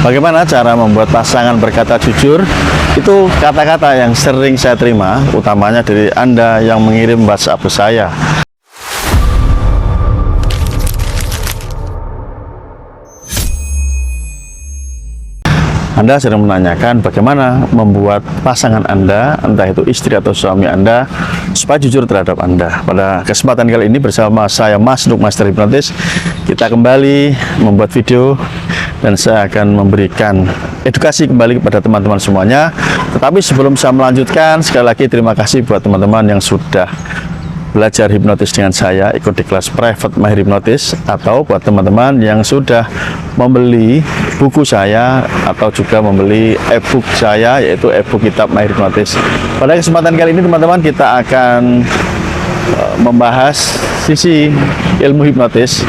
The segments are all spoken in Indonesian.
Bagaimana cara membuat pasangan berkata jujur? Itu kata-kata yang sering saya terima, utamanya dari Anda yang mengirim WhatsApp ke saya. Anda sering menanyakan bagaimana membuat pasangan Anda, entah itu istri atau suami Anda, supaya jujur terhadap Anda. Pada kesempatan kali ini bersama saya Mas Nuk Master Hipnotis, kita kembali membuat video dan saya akan memberikan edukasi kembali kepada teman-teman semuanya. Tetapi sebelum saya melanjutkan, sekali lagi terima kasih buat teman-teman yang sudah belajar hipnotis dengan saya, ikut di kelas private Mahir Hipnotis, atau buat teman-teman yang sudah membeli buku saya atau juga membeli e-book saya, yaitu e-book kitab Mahir Hipnotis. Pada kesempatan kali ini teman-teman, kita akan membahas sisi ilmu hipnotis.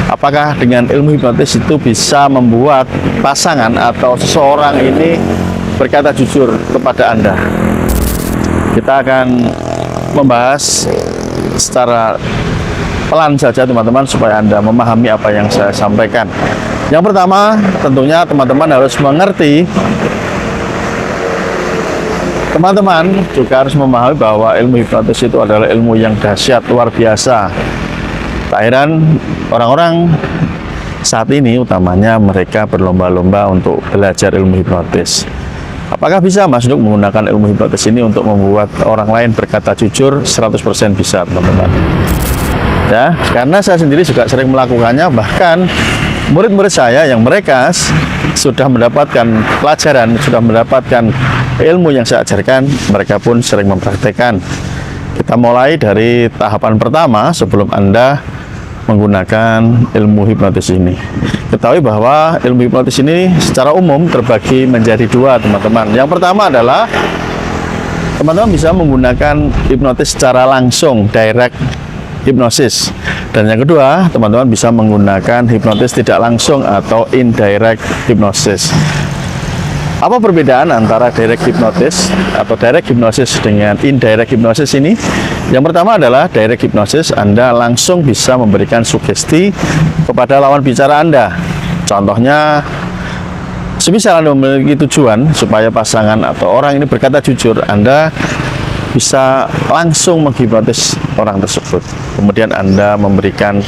Apakah dengan ilmu hipnotis itu bisa membuat pasangan atau seseorang ini berkata jujur kepada Anda? Kita akan membahas secara pelan saja teman-teman, supaya Anda memahami apa yang saya sampaikan. Yang pertama, tentunya teman-teman harus mengerti, teman-teman juga harus memahami bahwa ilmu hipnotis itu adalah ilmu yang dahsyat, luar biasa. Tak heran orang-orang saat ini utamanya mereka berlomba-lomba untuk belajar ilmu hipnotis. Apakah bisa Mas Nuk menggunakan ilmu hipnotis ini untuk membuat orang lain berkata jujur? 100% bisa teman-teman. Ya, karena saya sendiri juga sering melakukannya, bahkan murid-murid saya yang mereka sudah mendapatkan pelajaran, sudah mendapatkan ilmu yang saya ajarkan, mereka pun sering mempraktekkan. Kita mulai dari tahapan pertama sebelum Anda menggunakan ilmu hipnotis ini. Ketahui bahwa ilmu hipnotis ini secara umum terbagi menjadi dua teman-teman. Yang pertama adalah teman-teman bisa menggunakan hipnotis secara langsung, direct hipnosis. Dan yang kedua, teman-teman bisa menggunakan hipnotis tidak langsung atau indirect hipnosis. Apa perbedaan antara direct hipnosis atau direct hipnosis dengan indirect hipnosis ini? Yang pertama adalah direct hipnosis, Anda langsung bisa memberikan sugesti kepada lawan bicara Anda. Contohnya, semisal Anda memiliki tujuan supaya pasangan atau orang ini berkata jujur, Anda bisa langsung menghipnotis orang tersebut. Kemudian Anda memberikan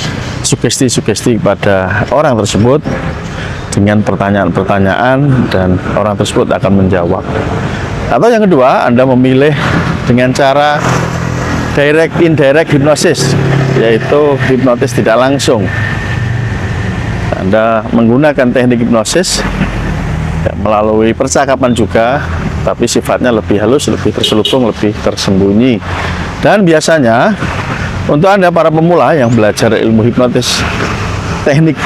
sugesti-sugesti kepada orang tersebut dengan pertanyaan-pertanyaan, dan orang tersebut akan menjawab. Atau yang kedua, Anda memilih dengan cara direct indirect hipnosis, yaitu hipnotis tidak langsung. Anda menggunakan teknik hipnosis ya, melalui percakapan juga, tapi sifatnya lebih halus, lebih terselubung, lebih tersembunyi. Dan biasanya untuk Anda para pemula yang belajar ilmu hipnotis teknik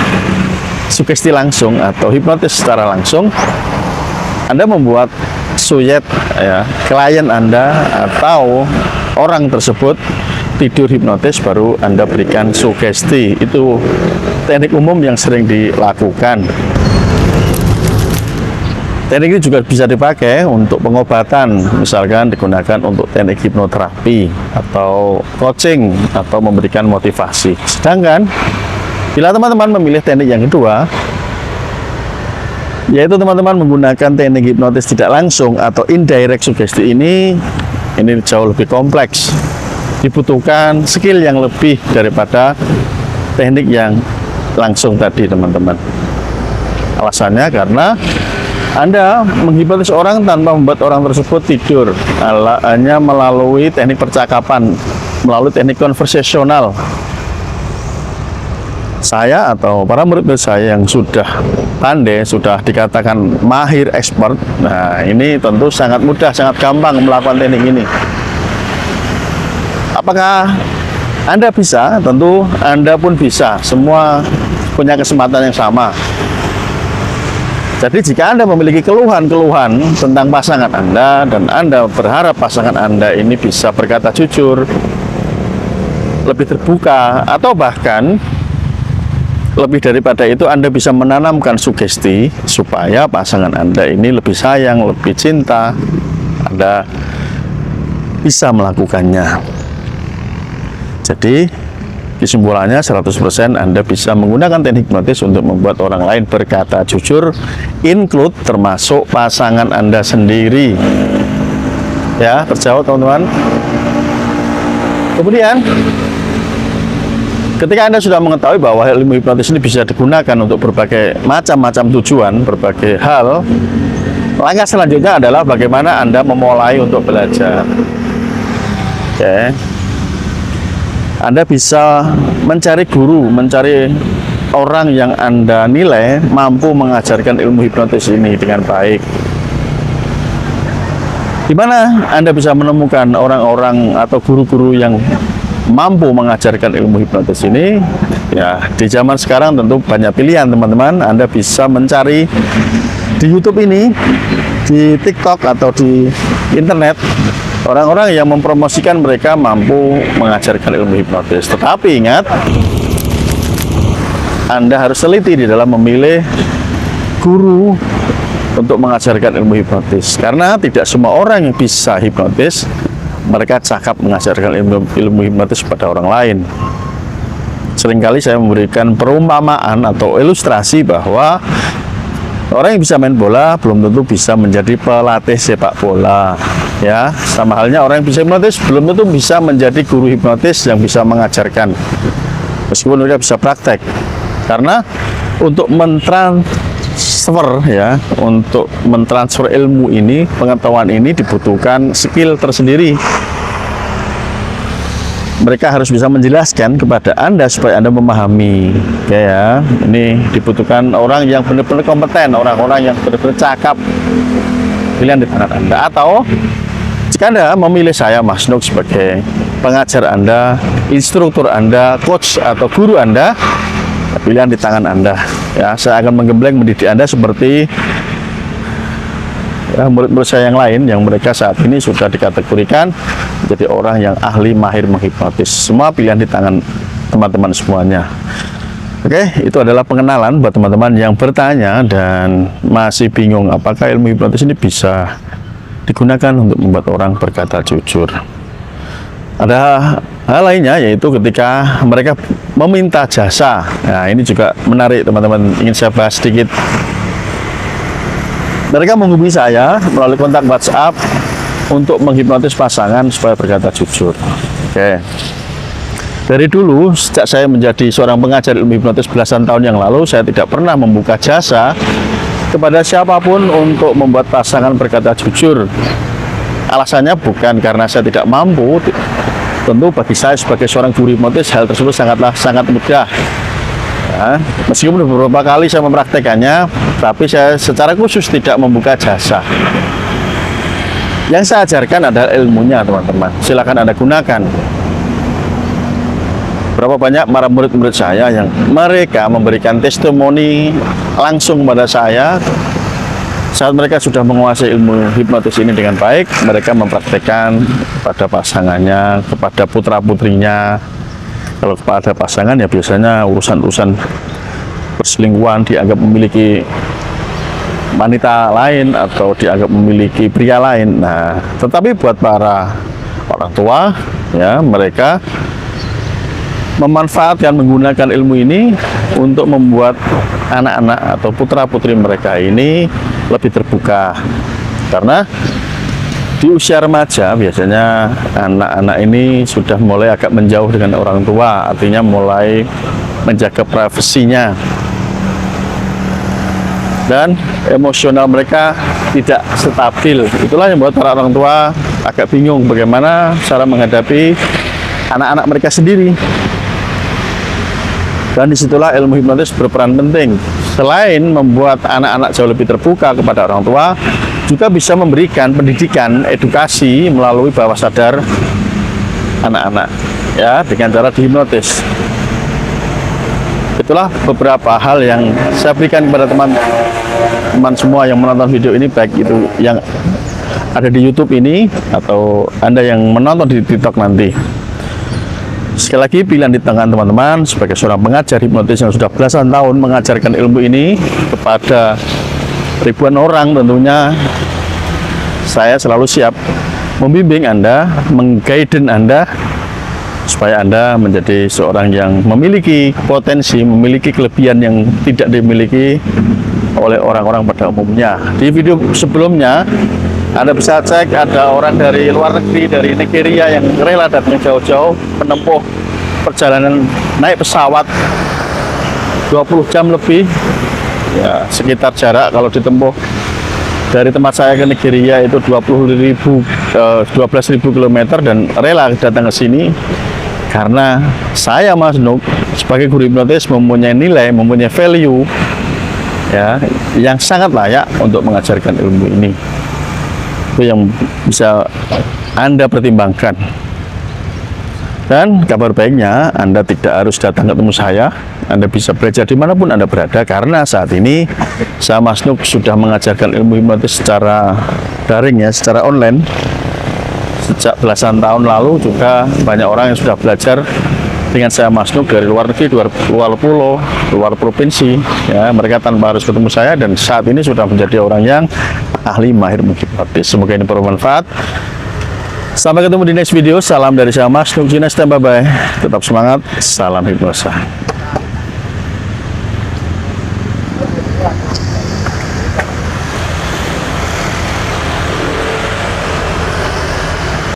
sugesti langsung atau hipnotis secara langsung, Anda membuat suyet ya, klien Anda atau orang tersebut tidur hipnotis, baru Anda berikan sugesti. Itu teknik umum yang sering dilakukan. Teknik ini juga bisa dipakai untuk pengobatan, misalkan digunakan untuk teknik hipnoterapi atau coaching atau memberikan motivasi. Sedangkan bila teman-teman memilih teknik yang kedua, yaitu teman-teman menggunakan teknik hipnotis tidak langsung atau indirect sugesti ini jauh lebih kompleks. Dibutuhkan skill yang lebih daripada teknik yang langsung tadi teman-teman. Alasannya karena Anda menghipnotis orang tanpa membuat orang tersebut tidur, hanya melalui teknik percakapan, melalui teknik konversasional. Saya atau para murid saya yang sudah pandai, sudah dikatakan mahir, expert, nah ini tentu sangat mudah, sangat gampang melakukan teknik ini. Apakah Anda bisa? Tentu Anda pun bisa. Semua punya kesempatan yang sama. Jadi jika Anda memiliki keluhan-keluhan tentang pasangan Anda, dan Anda berharap pasangan Anda ini bisa berkata jujur, lebih terbuka, atau bahkan lebih daripada itu, Anda bisa menanamkan sugesti supaya pasangan Anda ini lebih sayang, lebih cinta, Anda bisa melakukannya. Jadi Kesimpulannya 100% Anda bisa menggunakan teknik hipnotis untuk membuat orang lain berkata jujur, include termasuk pasangan Anda sendiri. Ya, terjawab teman-teman. Kemudian ketika Anda sudah mengetahui bahwa ilmu hipnotis ini bisa digunakan untuk berbagai macam-macam tujuan, berbagai hal, langkah selanjutnya adalah bagaimana Anda memulai untuk belajar. Oke. Anda bisa mencari guru, mencari orang yang Anda nilai mampu mengajarkan ilmu hipnotis ini dengan baik. Di mana Anda bisa menemukan orang-orang atau guru-guru yang mampu mengajarkan ilmu hipnotis ini? Ya, di zaman sekarang tentu banyak pilihan teman-teman. Anda bisa mencari di YouTube ini, di TikTok atau di internet, orang-orang yang mempromosikan mereka mampu mengajarkan ilmu hipnotis. Tetapi ingat, Anda harus teliti di dalam memilih guru untuk mengajarkan ilmu hipnotis, karena tidak semua orang yang bisa hipnotis mereka cakap mengajarkan ilmu hipnotis pada orang lain. Seringkali saya memberikan perumpamaan atau ilustrasi bahwa orang yang bisa main bola belum tentu bisa menjadi pelatih sepak bola. Ya, sama halnya orang yang bisa hipnotis belum tentu bisa menjadi guru hipnotis yang bisa mengajarkan, meskipun mereka bisa praktek. Karena untuk mentransfer ilmu ini, pengetahuan ini dibutuhkan skill tersendiri. Mereka harus bisa menjelaskan kepada Anda supaya Anda memahami. Ya, ini dibutuhkan orang yang benar-benar kompeten, orang-orang yang benar-benar cakap. Pilihan di tangan Anda. Atau jika Anda memilih saya, Mas Nuk, sebagai pengajar Anda, instruktur Anda, coach atau guru Anda, pilihan di tangan Anda. Ya, saya akan menggembleng mendidik Anda seperti murid-murid saya yang lain yang mereka saat ini sudah dikategorikan menjadi orang yang ahli mahir menghipnotis. Semua pilihan di tangan teman-teman semuanya. Oke, itu adalah pengenalan buat teman-teman yang bertanya dan masih bingung apakah ilmu hipnotis ini bisa digunakan untuk membuat orang berkata jujur. Ada hal lainnya, yaitu ketika mereka meminta jasa. Nah, ini juga menarik teman-teman, ingin saya bahas sedikit. Mereka menghubungi saya melalui kontak WhatsApp untuk menghipnotis pasangan supaya berkata jujur. Oke. Dari dulu, sejak saya menjadi seorang pengajar ilmu hipnotis belasan tahun yang lalu, saya tidak pernah membuka jasa kepada siapapun untuk membuat pasangan berkata jujur. Alasannya bukan karena saya tidak mampu. Tentu bagi saya sebagai seorang guru hipnotis, hal tersebut sangat mudah. Ya, meskipun beberapa kali saya mempraktekannya, tapi saya secara khusus tidak membuka jasa. Yang saya ajarkan adalah ilmunya, teman-teman. Silakan Anda gunakan. Berapa banyak para murid-murid saya yang mereka memberikan testimoni langsung kepada saya saat mereka sudah menguasai ilmu hipnotis ini dengan baik, mereka mempraktekkan kepada pasangannya, kepada putra-putrinya. Kalau kepada pasangan ya biasanya urusan-urusan perselingkuhan, dianggap memiliki wanita lain atau dianggap memiliki pria lain. Nah, tetapi buat para orang tua, ya, mereka memanfaatkan menggunakan ilmu ini untuk membuat anak-anak atau putra-putri mereka ini lebih terbuka. Karena di usia remaja biasanya anak-anak ini sudah mulai agak menjauh dengan orang tua, artinya mulai menjaga privasinya dan emosional mereka tidak stabil. Itulah yang membuat para orang tua agak bingung bagaimana cara menghadapi anak-anak mereka sendiri. Dan disitulah ilmu hipnotis berperan penting. Selain membuat anak-anak jauh lebih terbuka kepada orang tua, juga bisa memberikan pendidikan, edukasi melalui bawah sadar anak-anak, ya, dengan cara dihipnotis. Itulah beberapa hal yang saya berikan kepada teman-teman semua yang menonton video ini, baik itu yang ada di YouTube ini atau Anda yang menonton di TikTok nanti. Sekali lagi, pilihan di tangan teman-teman sebagai seorang pengajar hipnotis yang sudah belasan tahun mengajarkan ilmu ini kepada ribuan orang. Tentunya saya selalu siap membimbing Anda, mengguide Anda supaya Anda menjadi seorang yang memiliki potensi, memiliki kelebihan yang tidak dimiliki oleh orang-orang pada umumnya. Di video sebelumnya Anda bisa cek ada orang dari luar negeri, dari Nigeria yang rela datang jauh-jauh menempuh perjalanan naik pesawat 20 jam lebih, ya sekitar jarak kalau ditempuh dari tempat saya ke Nigeria itu 12.000 km, dan rela datang ke sini karena saya, Mas Nuk, sebagai guru hipnotis mempunyai nilai, mempunyai value ya yang sangat layak untuk mengajarkan ilmu ini. Itu yang bisa Anda pertimbangkan. Dan kabar baiknya, Anda tidak harus datang ketemu saya. Anda bisa belajar dimanapun Anda berada, karena saat ini saya, Mas Nuk, sudah mengajarkan ilmu hipnotis secara daring ya, secara online. Sejak belasan tahun lalu juga banyak orang yang sudah belajar dengan saya, Mas Nuk, dari luar negeri, luar pulau, luar provinsi ya, mereka tanpa harus ketemu saya, dan saat ini sudah menjadi orang yang ahli mahir menghipnotis. Semoga ini bermanfaat. Sampai ketemu di next video. Salam dari saya, Mas Nuk Jinas, dan bye bye. Tetap semangat. Salam hipnosa.